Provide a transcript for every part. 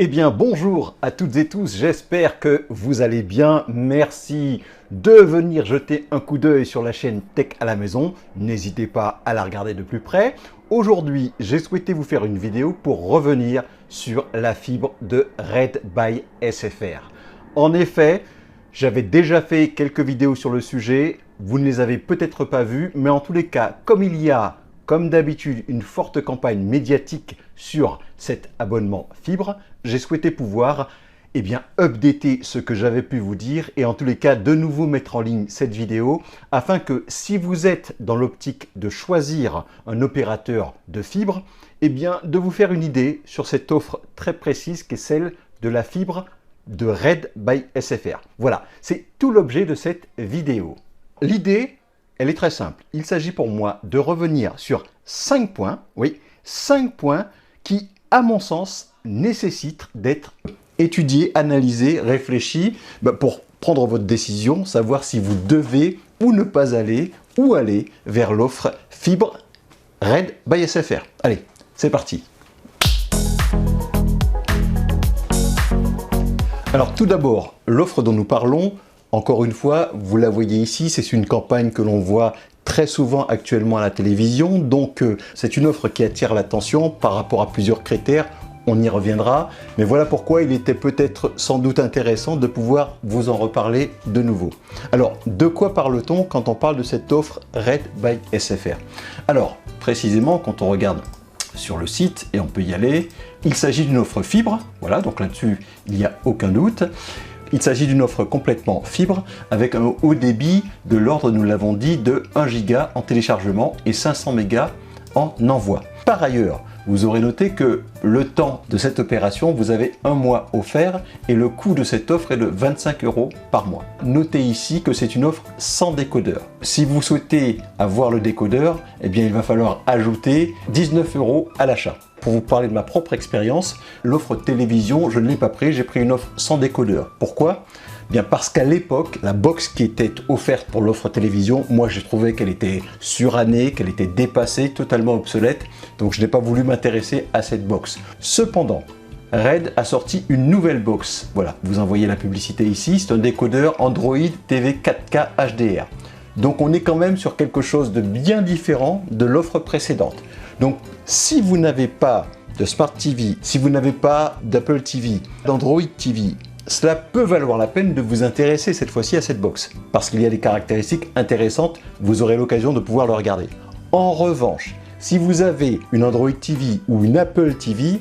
Eh bien bonjour à toutes et tous, j'espère que vous allez bien. Merci de venir jeter un coup d'œil sur la chaîne Tech à la maison. N'hésitez pas à la regarder de plus près. Aujourd'hui, j'ai souhaité vous faire une vidéo pour revenir sur la fibre de Red by SFR. En effet, j'avais déjà fait quelques vidéos sur le sujet. Vous ne les avez peut-être pas vues, mais en tous les cas, comme il y a comme d'habitude, une forte campagne médiatique sur cet abonnement fibre, j'ai souhaité pouvoir updater ce que j'avais pu vous dire et en tous les cas de nouveau mettre en ligne cette vidéo afin que si vous êtes dans l'optique de choisir un opérateur de fibre, de vous faire une idée sur cette offre très précise qui est celle de la fibre de Red by SFR. Voilà, c'est tout l'objet de cette vidéo. L'idée, elle est très simple. Il s'agit pour moi de revenir sur 5 points, oui, 5 points qui, à mon sens, nécessitent d'être étudiés, analysés, réfléchis pour prendre votre décision, savoir si vous devez ou ne pas aller ou aller vers l'offre fibre Red by SFR. Allez, c'est parti. Alors tout d'abord, l'offre dont nous parlons, encore une fois, vous la voyez ici, c'est une campagne que l'on voit très souvent actuellement à la télévision. Donc, c'est une offre qui attire l'attention par rapport à plusieurs critères. On y reviendra. Mais voilà pourquoi il était peut-être sans doute intéressant de pouvoir vous en reparler de nouveau. Alors, de quoi parle-t-on quand on parle de cette offre Red by SFR? Alors, précisément, quand on regarde sur le site, et on peut y aller, il s'agit d'une offre fibre. Voilà, donc là-dessus, il n'y a aucun doute. Il s'agit d'une offre complètement fibre avec un haut débit de l'ordre, nous l'avons dit, de 1 giga en téléchargement et 500 mégas en envoi. Par ailleurs, vous aurez noté que le temps de cette opération, vous avez 1 mois offert et le coût de cette offre est de 25 € par mois. Notez ici que c'est une offre sans décodeur. Si vous souhaitez avoir le décodeur, il va falloir ajouter 19 € à l'achat. Pour vous parler de ma propre expérience, l'offre télévision, je ne l'ai pas pris, j'ai pris une offre sans décodeur. Pourquoi ? Parce qu'à l'époque, la box qui était offerte pour l'offre télévision, moi j'ai trouvé qu'elle était surannée, qu'elle était dépassée, totalement obsolète, donc je n'ai pas voulu m'intéresser à cette box. Cependant, Red a sorti une nouvelle box. Voilà, vous en voyez la publicité ici, c'est un décodeur Android TV 4K HDR. Donc on est quand même sur quelque chose de bien différent de l'offre précédente. Donc si vous n'avez pas de Smart TV, si vous n'avez pas d'Apple TV, d'Android TV, cela peut valoir la peine de vous intéresser cette fois-ci à cette box. Parce qu'il y a des caractéristiques intéressantes, vous aurez l'occasion de pouvoir le regarder. En revanche, si vous avez une Android TV ou une Apple TV,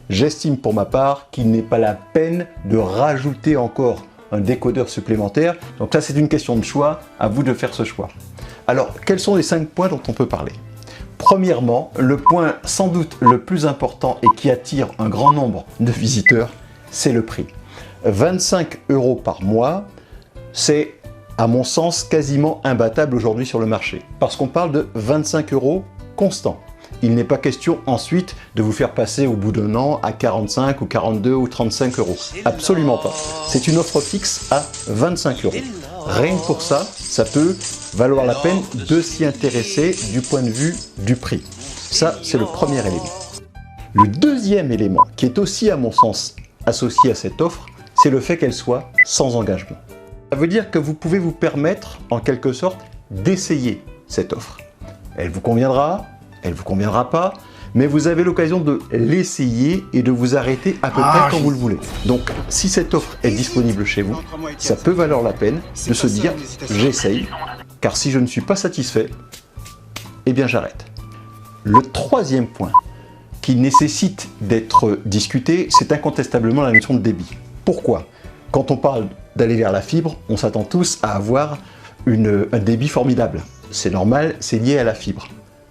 j'estime pour ma part qu'il n'est pas la peine de rajouter encore un décodeur supplémentaire. Donc là, c'est une question de choix, à vous de faire ce choix. Alors, quels sont les 5 points dont on peut parler ? Premièrement, le point sans doute le plus important et qui attire un grand nombre de visiteurs, c'est le prix. 25 € par mois, c'est à mon sens quasiment imbattable aujourd'hui sur le marché. Parce qu'on parle de 25 € constants. Il n'est pas question ensuite de vous faire passer au bout d'un an à 45 ou 42 ou 35 €. Absolument pas. C'est une offre fixe à 25 €. Rien que pour ça, ça peut valoir la peine de s'y intéresser du point de vue du prix. Ça, c'est le premier élément. Le deuxième élément, qui est aussi à mon sens associé à cette offre, c'est le fait qu'elle soit sans engagement. Ça veut dire que vous pouvez vous permettre, en quelque sorte, d'essayer cette offre. Elle vous conviendra, elle ne vous conviendra pas, mais vous avez l'occasion de l'essayer et de vous arrêter à peu près quand vous le voulez. Donc, si cette offre est disponible chez vous, ça peut valoir la peine de se dire « j'essaye », car si je ne suis pas satisfait, j'arrête. Le troisième point qui nécessite d'être discuté, c'est incontestablement la notion de débit. Pourquoi ? Quand on parle d'aller vers la fibre, on s'attend tous à avoir un débit formidable. C'est normal, c'est lié à la fibre.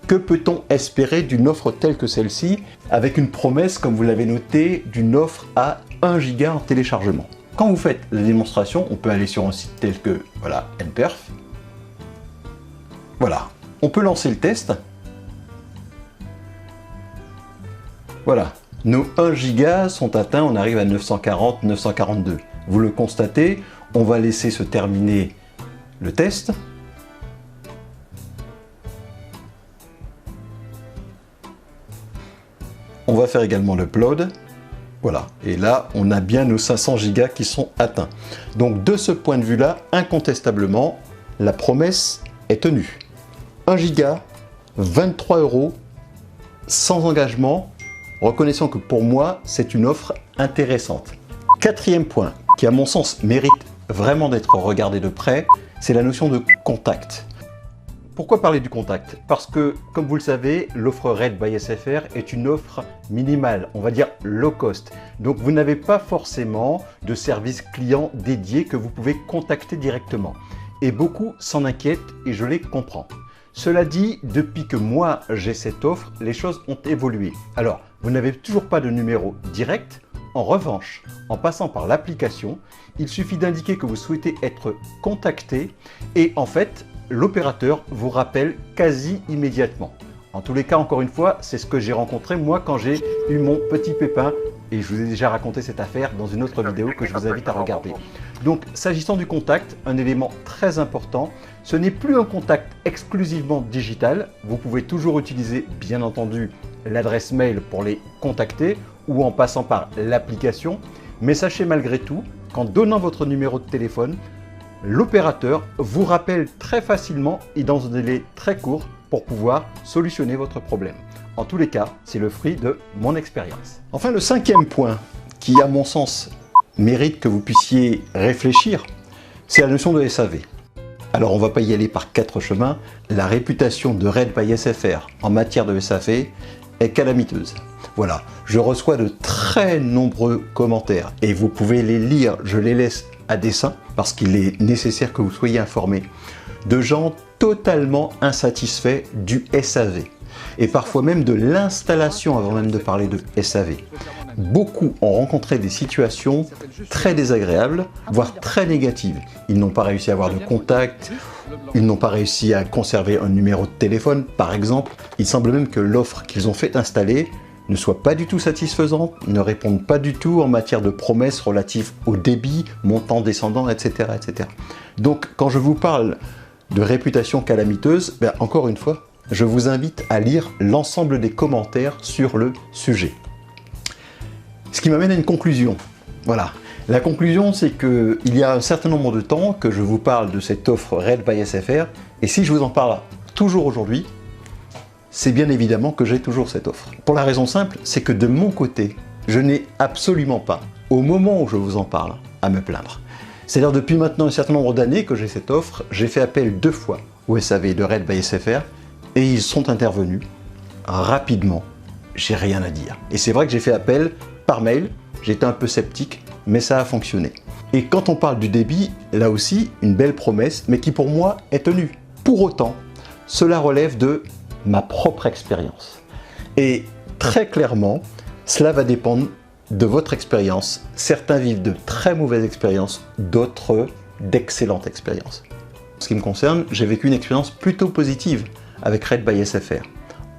Que peut-on espérer d'une offre telle que celle-ci, avec une promesse, comme vous l'avez noté, d'une offre à 1 giga en téléchargement? Quand vous faites la démonstration, on peut aller sur un site tel que nperf. Voilà, on peut lancer le test. Voilà, nos 1 giga sont atteints, on arrive à 940, 942. Vous le constatez, on va laisser se terminer le test. On va faire également l'upload. Voilà, et là, on a bien nos 500 gigas qui sont atteints. Donc, de ce point de vue-là, incontestablement, la promesse est tenue. 1 giga, 23 €, sans engagement. Reconnaissons que pour moi, c'est une offre intéressante. Quatrième point, qui à mon sens mérite vraiment d'être regardé de près, c'est la notion de contact. Pourquoi parler du contact? Parce que, comme vous le savez, l'offre Red by SFR est une offre minimale, on va dire low cost. Donc vous n'avez pas forcément de service client dédié que vous pouvez contacter directement. Et beaucoup s'en inquiètent et je les comprends. Cela dit, depuis que moi j'ai cette offre, les choses ont évolué. Alors, vous n'avez toujours pas de numéro direct. En revanche, en passant par l'application, il suffit d'indiquer que vous souhaitez être contacté et en fait, l'opérateur vous rappelle quasi immédiatement. En tous les cas, encore une fois, c'est ce que j'ai rencontré moi quand j'ai eu mon petit pépin et je vous ai déjà raconté cette affaire dans une autre vidéo que je vous invite à regarder. Donc, s'agissant du contact, un élément très important, ce n'est plus un contact exclusivement digital. Vous pouvez toujours utiliser, bien entendu, l'adresse mail pour les contacter ou en passant par l'application. Mais sachez malgré tout qu'en donnant votre numéro de téléphone, l'opérateur vous rappelle très facilement et dans un délai très court pour pouvoir solutionner votre problème. En tous les cas, c'est le fruit de mon expérience. Enfin, le cinquième point qui, à mon sens, mérite que vous puissiez réfléchir, c'est la notion de SAV. Alors, on ne va pas y aller par 4 chemins. La réputation de Red by SFR en matière de SAV est calamiteuse. Voilà, je reçois de très nombreux commentaires et vous pouvez les lire, je les laisse à dessein parce qu'il est nécessaire que vous soyez informés de gens totalement insatisfaits du SAV et parfois même de l'installation avant même de parler de SAV. Beaucoup ont rencontré des situations très désagréables, voire très négatives. Ils n'ont pas réussi à avoir de contact, ils n'ont pas réussi à conserver un numéro de téléphone, par exemple. Il semble même que l'offre qu'ils ont fait installer ne soit pas du tout satisfaisante, ne répondent pas du tout en matière de promesses relatives au débit, montant, descendant, etc., etc. Donc, quand je vous parle de réputation calamiteuse, encore une fois, je vous invite à lire l'ensemble des commentaires sur le sujet. Ce qui m'amène à une conclusion. Voilà. La conclusion, c'est qu'il y a un certain nombre de temps que je vous parle de cette offre Red by SFR, et si je vous en parle toujours aujourd'hui, c'est bien évidemment que j'ai toujours cette offre. Pour la raison simple, c'est que de mon côté, je n'ai absolument pas, au moment où je vous en parle, à me plaindre. C'est-à-dire depuis maintenant un certain nombre d'années que j'ai cette offre, j'ai fait appel 2 fois au SAV de Red by SFR et ils sont intervenus rapidement. J'ai rien à dire. Et c'est vrai que j'ai fait appel par mail, j'étais un peu sceptique, mais ça a fonctionné. Et quand on parle du débit, là aussi, une belle promesse, mais qui pour moi est tenue. Pour autant, cela relève de ma propre expérience. Et très clairement, cela va dépendre de votre expérience. Certains vivent de très mauvaises expériences, d'autres d'excellentes expériences. En ce qui me concerne, j'ai vécu une expérience plutôt positive avec Red by SFR.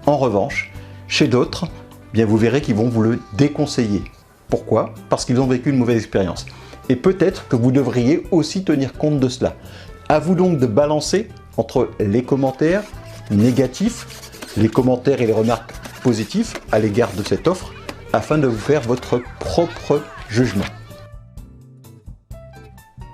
En revanche, chez d'autres, bien vous verrez qu'ils vont vous le déconseiller. Pourquoi? Parce qu'ils ont vécu une mauvaise expérience. Et peut-être que vous devriez aussi tenir compte de cela. À vous donc de balancer entre les commentaires négatifs, les commentaires et les remarques positifs à l'égard de cette offre afin de vous faire votre propre jugement.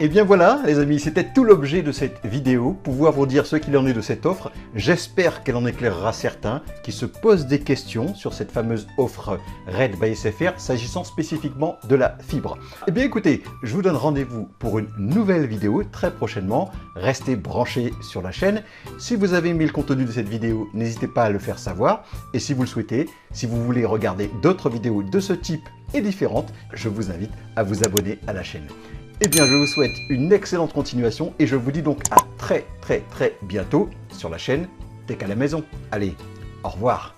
Et bien voilà les amis, c'était tout l'objet de cette vidéo, pouvoir vous dire ce qu'il en est de cette offre. J'espère qu'elle en éclairera certains qui se posent des questions sur cette fameuse offre Red by SFR s'agissant spécifiquement de la fibre. Et bien écoutez, je vous donne rendez-vous pour une nouvelle vidéo très prochainement. Restez branchés sur la chaîne. Si vous avez aimé le contenu de cette vidéo, n'hésitez pas à le faire savoir. Et si vous le souhaitez, si vous voulez regarder d'autres vidéos de ce type et différentes, je vous invite à vous abonner à la chaîne. Eh bien, je vous souhaite une excellente continuation et je vous dis donc à très bientôt sur la chaîne Tech à la maison. Allez, au revoir.